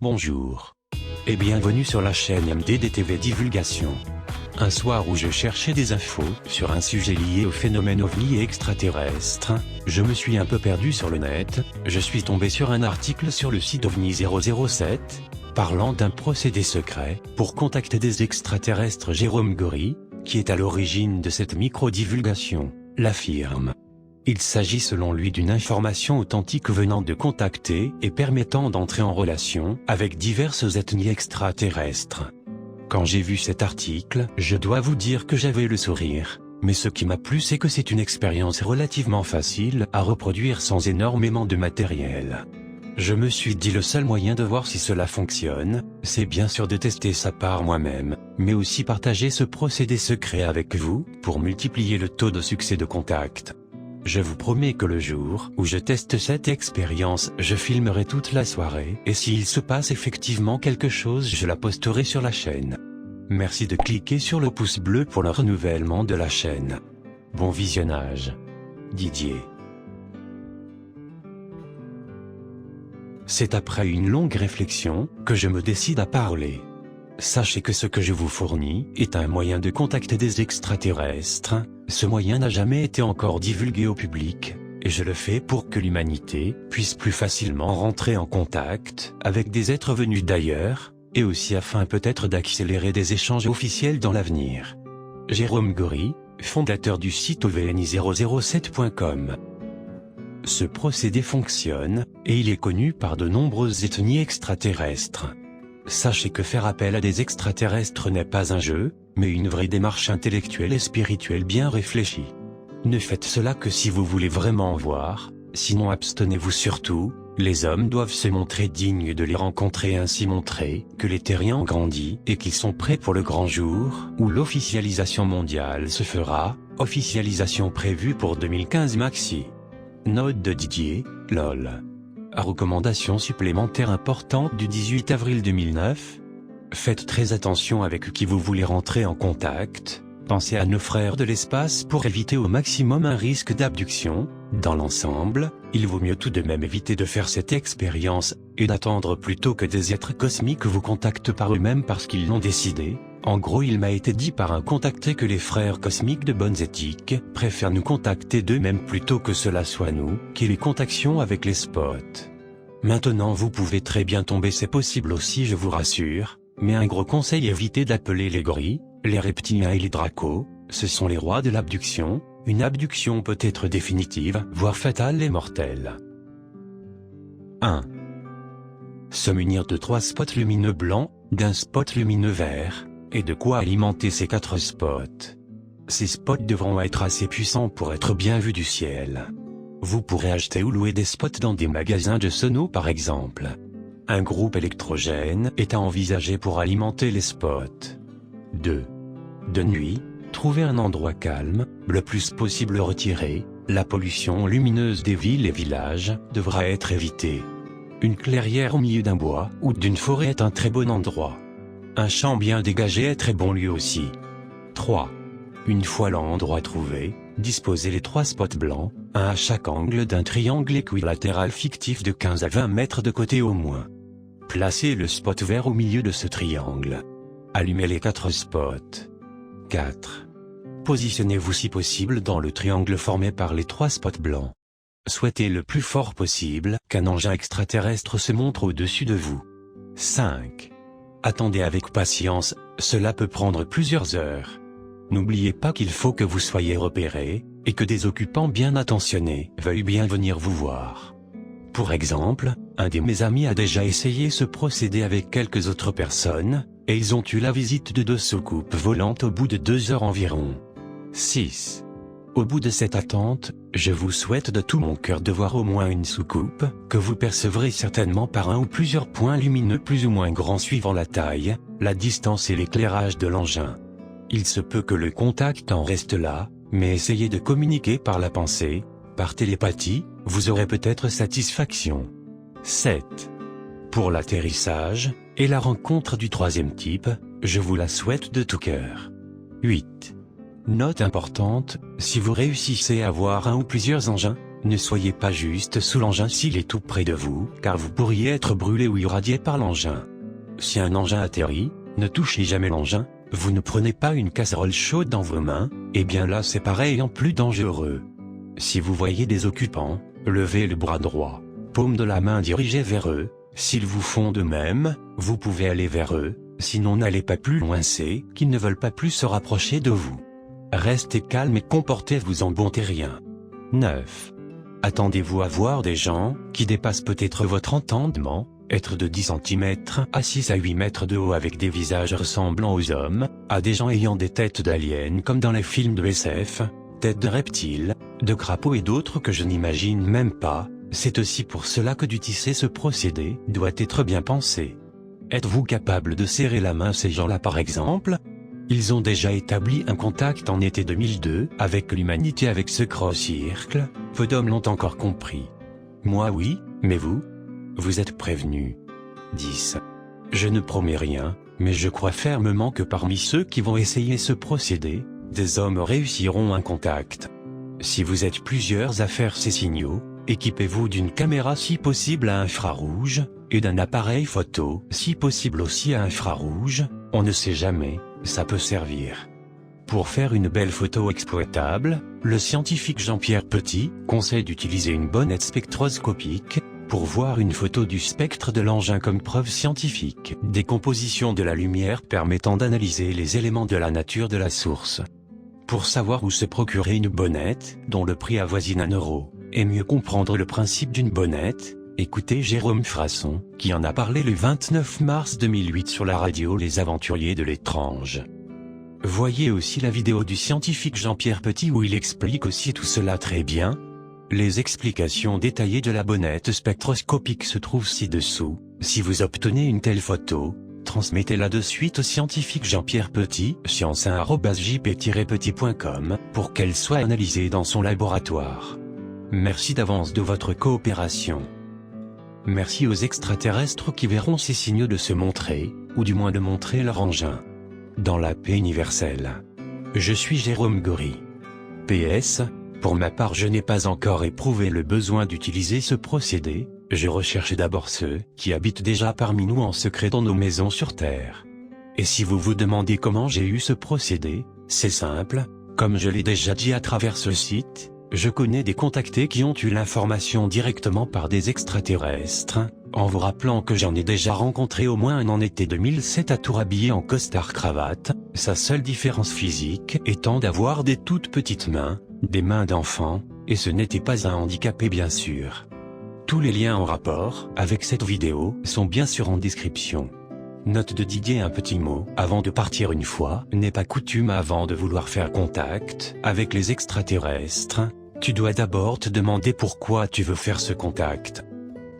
Bonjour. Et bienvenue sur la chaîne MDDTV Divulgation. Un soir où je cherchais des infos sur un sujet lié au phénomène ovni et extraterrestre, je me suis un peu perdu sur le net. Je suis tombé sur un article sur le site OVNI 007, parlant d'un procédé secret pour contacter des extraterrestres. Jérôme Gory, qui est à l'origine de cette micro-divulgation, l'affirme. Il s'agit selon lui d'une information authentique venant de contacter et permettant d'entrer en relation avec diverses ethnies extraterrestres. Quand j'ai vu cet article, je dois vous dire que j'avais le sourire, mais ce qui m'a plu c'est que c'est une expérience relativement facile à reproduire sans énormément de matériel. Je me suis dit le seul moyen de voir si cela fonctionne, c'est bien sûr de tester ça par moi-même, mais aussi partager ce procédé secret avec vous, pour multiplier le taux de succès de contact. Je vous promets que le jour où je teste cette expérience, je filmerai toute la soirée, et s'il se passe effectivement quelque chose je la posterai sur la chaîne. Merci de cliquer sur le pouce bleu pour le renouvellement de la chaîne. Bon visionnage. Didier. C'est après une longue réflexion que je me décide à parler. Sachez que ce que je vous fournis est un moyen de contacter des extraterrestres. Ce moyen n'a jamais été encore divulgué au public, et je le fais pour que l'humanité puisse plus facilement rentrer en contact avec des êtres venus d'ailleurs, et aussi afin peut-être d'accélérer des échanges officiels dans l'avenir. Jérôme Gory, fondateur du site ovni007.com. Ce procédé fonctionne, et il est connu par de nombreuses ethnies extraterrestres. Sachez que faire appel à des extraterrestres n'est pas un jeu, mais une vraie démarche intellectuelle et spirituelle bien réfléchie. Ne faites cela que si vous voulez vraiment en voir, sinon abstenez-vous surtout. Les hommes doivent se montrer dignes de les rencontrer, ainsi montrer que les terriens ont grandi et qu'ils sont prêts pour le grand jour où l'officialisation mondiale se fera, officialisation prévue pour 2015 maxi. Note de Didier, lol. Recommandation supplémentaire importante du 18 avril 2009. Faites très attention avec qui vous voulez rentrer en contact. Pensez à nos frères de l'espace pour éviter au maximum un risque d'abduction. Dans l'ensemble, il vaut mieux tout de même éviter de faire cette expérience, et d'attendre plutôt que des êtres cosmiques vous contactent par eux-mêmes parce qu'ils l'ont décidé. En gros, il m'a été dit par un contacté que les frères cosmiques de bonnes éthiques préfèrent nous contacter d'eux-mêmes plutôt que cela soit nous qui les contactions avec les spots. Maintenant vous pouvez très bien tomber, c'est possible aussi, je vous rassure, mais un gros conseil, évitez d'appeler les gorilles, les reptiliens et les dracos, ce sont les rois de l'abduction. Une abduction peut être définitive, voire fatale et mortelle. 1. Se munir de 3 spots lumineux blancs, d'un spot lumineux vert, et de quoi alimenter ces 4 spots. Ces spots devront être assez puissants pour être bien vus du ciel. Vous pourrez acheter ou louer des spots dans des magasins de sonos par exemple. Un groupe électrogène est à envisager pour alimenter les spots. 2. De nuit, trouvez un endroit calme, le plus possible retiré. La pollution lumineuse des villes et villages devra être évitée. Une clairière au milieu d'un bois ou d'une forêt est un très bon endroit. Un champ bien dégagé est très bon lieu aussi. 3. Une fois l'endroit trouvé, disposez les 3 spots blancs, un à chaque angle d'un triangle équilatéral fictif de 15 à 20 mètres de côté au moins. Placez le spot vert au milieu de ce triangle. Allumez les 4 spots. 4. Positionnez-vous si possible dans le triangle formé par les 3 spots blancs. Souhaitez le plus fort possible qu'un engin extraterrestre se montre au-dessus de vous. 5. Attendez avec patience, cela peut prendre plusieurs heures. N'oubliez pas qu'il faut que vous soyez repéré, et que des occupants bien intentionnés veuillent bien venir vous voir. Pour exemple, un de mes amis a déjà essayé ce procédé avec quelques autres personnes, et ils ont eu la visite de 2 soucoupes volantes au bout de 2 heures environ. 6. Au bout de cette attente, je vous souhaite de tout mon cœur de voir au moins une soucoupe, que vous percevrez certainement par un ou plusieurs points lumineux plus ou moins grands suivant la taille, la distance et l'éclairage de l'engin. Il se peut que le contact en reste là, mais essayez de communiquer par la pensée, par télépathie, vous aurez peut-être satisfaction. 7. Pour l'atterrissage, et la rencontre du 3e type, je vous la souhaite de tout cœur. 8. Note importante, si vous réussissez à voir un ou plusieurs engins, Ne soyez pas juste sous l'engin s'il est tout près de vous, car vous pourriez être brûlé ou irradié par l'engin. Si un engin atterrit, ne touchez jamais l'engin, vous ne prenez pas une casserole chaude dans vos mains, et bien là c'est pareil en plus dangereux. Si vous voyez des occupants, levez le bras droit, paume de la main dirigée vers eux, s'ils vous font de même, vous pouvez aller vers eux, sinon n'allez pas plus loin, c'est qu'ils ne veulent pas plus se rapprocher de vous. Restez calme et comportez-vous en bon terrien. 9. Attendez-vous à voir des gens qui dépassent peut-être votre entendement, être de 10 cm à 6 à 8 mètres de haut avec des visages ressemblant aux hommes, à des gens ayant des têtes d'aliens comme dans les films de SF, têtes de reptiles, de crapauds et d'autres que je n'imagine même pas. C'est aussi pour cela que d'utiliser ce procédé doit être bien pensé. Êtes-vous capable de serrer la main à ces gens-là par exemple? Ils ont déjà établi un contact en été 2002 avec l'humanité avec ce cross-circle, peu d'hommes l'ont encore compris. Moi oui, mais vous? Vous êtes prévenus. 10. Je ne promets rien, mais je crois fermement que parmi ceux qui vont essayer ce procédé, des hommes réussiront un contact. Si vous êtes plusieurs à faire ces signaux, équipez-vous d'une caméra si possible à infrarouge, et d'un appareil photo si possible aussi à infrarouge, on ne sait jamais, ça peut servir. Pour faire une belle photo exploitable, le scientifique Jean-Pierre Petit conseille d'utiliser une bonnette spectroscopique, pour voir une photo du spectre de l'engin comme preuve scientifique des compositions de la lumière permettant d'analyser les éléments de la nature de la source. Pour savoir où se procurer une bonnette, dont le prix avoisine 1 €, et mieux comprendre le principe d'une bonnette, écoutez Jérôme Frasson, qui en a parlé le 29 mars 2008 sur la radio Les Aventuriers de l'étrange. Voyez aussi la vidéo du scientifique Jean-Pierre Petit où il explique aussi tout cela très bien. Les explications détaillées de la bonnette spectroscopique se trouvent ci-dessous. Si vous obtenez une telle photo, transmettez-la de suite au scientifique Jean-Pierre Petit, science1@jp-petit.com, pour qu'elle soit analysée dans son laboratoire. Merci d'avance de votre coopération. Merci aux extraterrestres qui verront ces signaux de se montrer, ou du moins de montrer leur engin. Dans la paix universelle. Je suis Jérôme Gory. PS, pour ma part je n'ai pas encore éprouvé le besoin d'utiliser ce procédé, je recherche d'abord ceux qui habitent déjà parmi nous en secret dans nos maisons sur Terre. Et si vous vous demandez comment j'ai eu ce procédé, c'est simple, comme je l'ai déjà dit à travers ce site, je connais des contactés qui ont eu l'information directement par des extraterrestres, en vous rappelant que j'en ai déjà rencontré au moins un en été 2007 à Tours habillé en costard-cravate, sa seule différence physique étant d'avoir des toutes petites mains, des mains d'enfant, et ce n'était pas un handicapé bien sûr. Tous les liens en rapport avec cette vidéo sont bien sûr en description. Note de Didier, un petit mot, avant de partir une fois, n'est pas coutume avant de vouloir faire contact avec les extraterrestres, tu dois d'abord te demander pourquoi tu veux faire ce contact.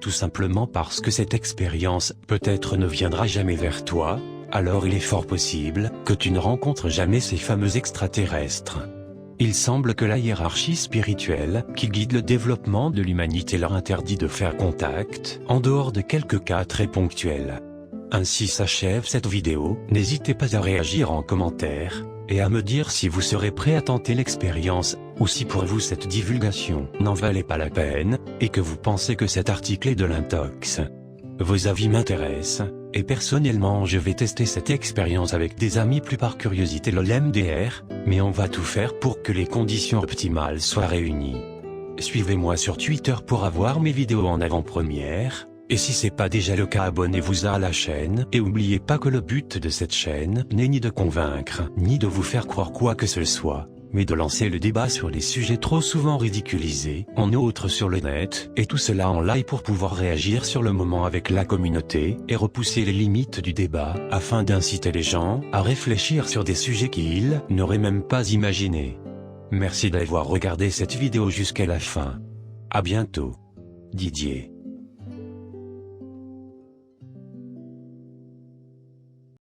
Tout simplement parce que cette expérience peut-être ne viendra jamais vers toi, alors il est fort possible que tu ne rencontres jamais ces fameux extraterrestres. Il semble que la hiérarchie spirituelle qui guide le développement de l'humanité leur interdit de faire contact, en dehors de quelques cas très ponctuels. Ainsi s'achève cette vidéo, n'hésitez pas à réagir en commentaire, et à me dire si vous serez prêt à tenter l'expérience, ou si pour vous cette divulgation n'en valait pas la peine, et que vous pensez que cet article est de l'intox. Vos avis m'intéressent, et personnellement je vais tester cette expérience avec des amis plus par curiosité l'MDR, mais on va tout faire pour que les conditions optimales soient réunies. Suivez-moi sur Twitter pour avoir mes vidéos en avant-première, et si c'est pas déjà le cas abonnez-vous à la chaîne et n'oubliez pas que le but de cette chaîne n'est ni de convaincre, ni de vous faire croire quoi que ce soit, mais de lancer le débat sur les sujets trop souvent ridiculisés, en outre sur le net, et tout cela en live pour pouvoir réagir sur le moment avec la communauté, et repousser les limites du débat, afin d'inciter les gens à réfléchir sur des sujets qu'ils n'auraient même pas imaginés. Merci d'avoir regardé cette vidéo jusqu'à la fin. À bientôt. Didier.